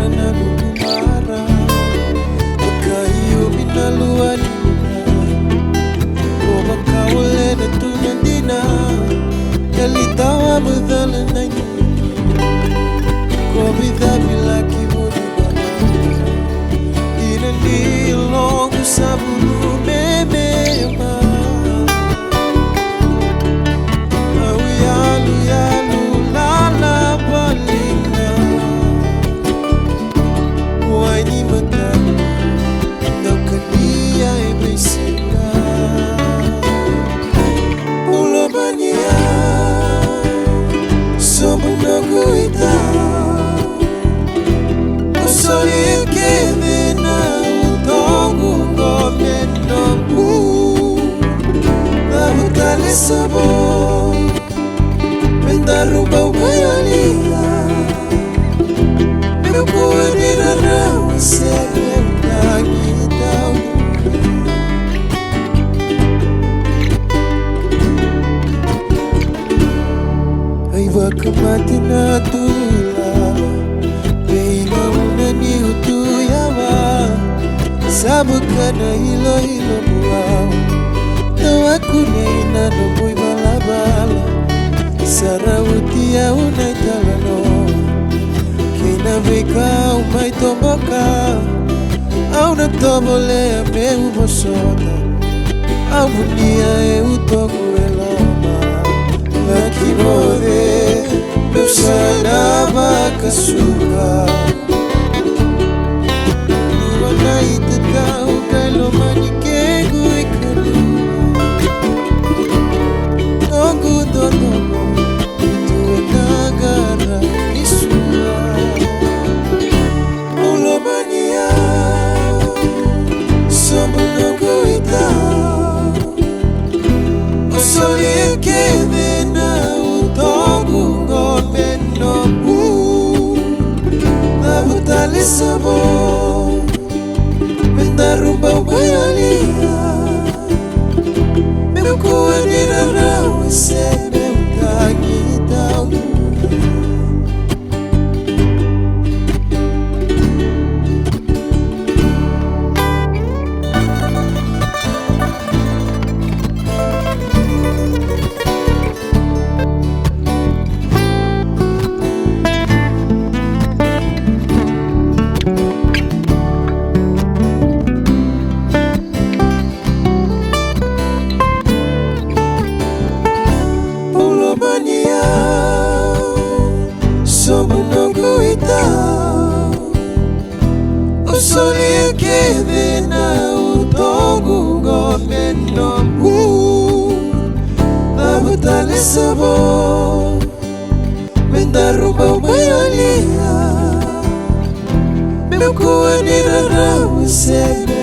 na lumara Makahiyo minaluan Ko makawala na tunandina Yalitawa mudhala na nyo Ko bidhabi laki muni bala Dinandi longu sabulu memema Sabor Mendaruba umayalila Pero pwede na raw Sebe nakitaw Ay baka mati na tula Beina una ni utuyawa Sabog ka na hilo-hilo buwaw Tawaku na nomoy balabala Sarawutia unay talano Kinavika umay tomboka Au natobole ame umosota Au munia e utoku eloma Lakimode Nusana makasuka Nuwana itatau kailoma nikegu ikalu Sabor Mendaruba umayalia Meu kuanira rawa Sebe utagitaw Usolie keve na utongu ngome nombu Nabutale sabor Mendaruba umayalia Meu kuanira rawa Sebe